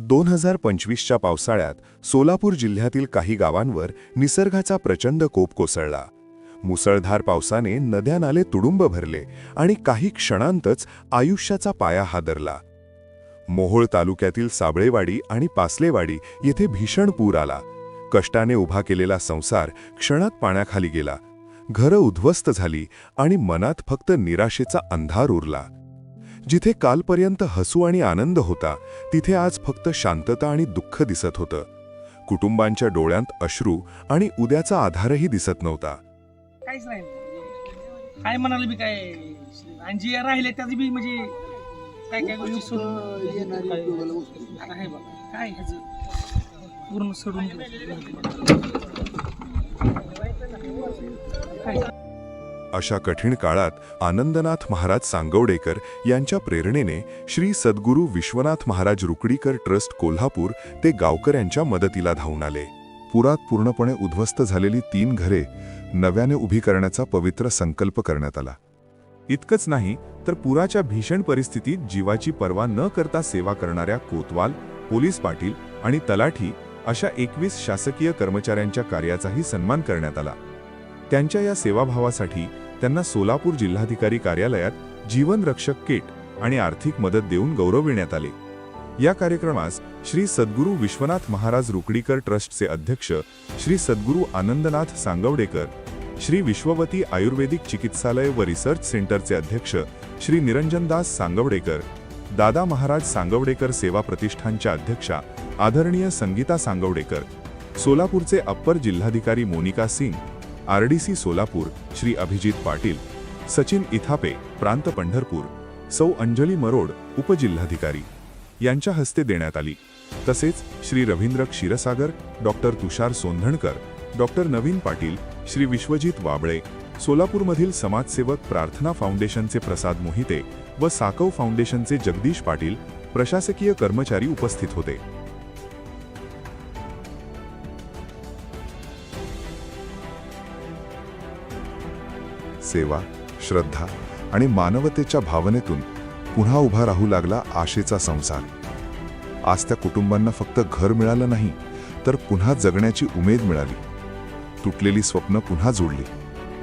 2025च्या पावसाळ्यात सोलापूर जिल्ह्यातील काही गावांवर निसर्गाचा प्रचंड कोप कोसळला. मुसळधार पावसाने नद्या नाले तुडुंब भरले आणि काही क्षणांतच आयुष्याचा पाया हादरला. मोहोळ तालुक्यातील साबळेवाडी आणि पासलेवाडी येथे भीषण पूर आला. कष्टाने उभा केलेला संसार क्षणात पाण्याखाली गेला. घरं उद्ध्वस्त झाली आणि मनात फक्त निराशेचा अंधार उरला. जिथे कालपर्यंत हसू आणि आनंद होता, तिथे आज फक्त शांतता आणि दुःख दिसत होतं. कुटुंबांच्या डोळ्यांत अश्रू आणि उद्याचा आधारही दिसत नव्हता. काहीच नाही. काय म्हणाले बी काय आणि जे राहिले त्याच बी म्हणजे काय काय गोष्टी सोडून आहे बघा काय ह्याचं पूर्ण सोडून अशा कठीण काळात आनंदनाथ महाराज सांगवडेकर यांच्या प्रेरणेने श्री सद्गुरू विश्वनाथ महाराज रुकडीकर ट्रस्ट कोल्हापूर ते गावकऱ्यांच्या मदतीला धावून आले. पुरात पूर्णपणे उद्ध्वस्त झालेली 3 घरे नव्याने उभी करण्याचा पवित्र संकल्प करण्यात आला. इतकंच नाही तर पुराच्या भीषण परिस्थितीत जीवाची पर्वा न करता सेवा करणाऱ्या कोतवाल, पोलीस पाटील आणि तलाठी अशा 21 शासकीय कर्मचाऱ्यांच्या कार्याचाही सन्मान करण्यात आला. त्यांच्या या सेवाभावासाठी त्यांना सोलापूर जिल्हाधिकारी कार्यालयात जीवन रक्षक किट आणि आर्थिक मदत देऊन गौरविण्यात आले. या कार्यक्रमास श्री सद्गुरू विश्वनाथ महाराज रुकडीकर ट्रस्टचे अध्यक्ष श्री सद्गुरू आनंदनाथ सांगवडेकर, श्री विश्ववती आयुर्वेदिक चिकित्सालय व रिसर्च सेंटरचे अध्यक्ष श्री निरंजनदास सांगवडेकर, दादा महाराज सांगवडेकर सेवा प्रतिष्ठानच्या अध्यक्षा आदरणीय संगीता सांगवडेकर, सोलापूरचे अप्पर जिल्हाधिकारी मोनिका सिंग, आरडीसी सोलापूर श्री अभिजित पाटील, सचिन इथापे प्रांत पंढरपूर, सौ अंजली मरोड उपजिल्हाधिकारी यांच्या हस्ते देण्यात आली. तसेच श्री रवींद्र क्षीरसागर, डॉक्टर तुषार सोंधणकर, डॉक्टर नवीन पाटील, श्री विश्वजित वाबळे, सोलापूरमधील समाजसेवक प्रार्थना फाउंडेशनचे प्रसाद मोहिते व साकव फाउंडेशनचे जगदीश पाटील प्रशासकीय कर्मचारी उपस्थित होते. सेवा, श्रद्धा आणि मानवतेच्या भावनेतून पुन्हा उभा राहू लागला आशेचा संसार. आज त्या कुटुंबांना फक्त घर मिळालं नाही, तर पुन्हा जगण्याची उमेद मिळाली. तुटलेली स्वप्न पुन्हा जोडली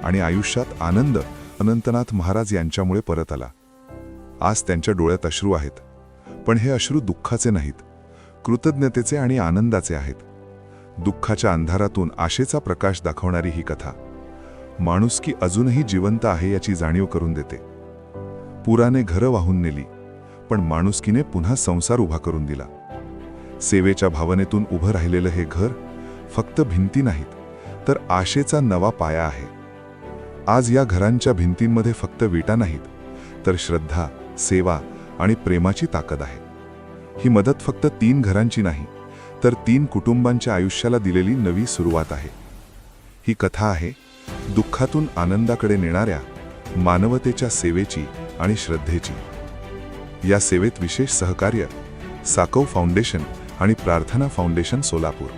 आणि आयुष्यात आनंद अनंतनाथ महाराज यांच्यामुळे परत आला. आज त्यांच्या डोळ्यात अश्रू आहेत, पण हे अश्रू दुःखाचे नाहीत, कृतज्ञतेचे आणि आनंदाचे आहेत. दुःखाच्या अंधारातून आशेचा प्रकाश दाखवणारी ही कथा माणुसकी अजूनही जिवंत आहे याची जाणीव करून देते. पुराने घरं वाहून नेली, पण माणुसकीने पुन्हा संसार उभा करून दिला. सेवेच्या भावनेतून उभं राहिलेलं हे घर फक्त भिंती नाहीत, तर आशेचा नवा पाया आहे. आज या घरांच्या भिंतींमध्ये फक्त विटा नाहीत, तर श्रद्धा, सेवा आणि प्रेमाची ताकद आहे. ही मदत फक्त 3 घरांची नाही, तर 3 कुटुंबांच्या आयुष्याला दिलेली नवी सुरुवात आहे. ही कथा आहे दुःखातून आनंदाकडे नेणाऱ्या मानवतेच्या सेवेची आणि श्रद्धेची. या सेवेत विशेष सहकार्य साकव फाउंडेशन आणि प्रार्थना फाउंडेशन सोलापूर.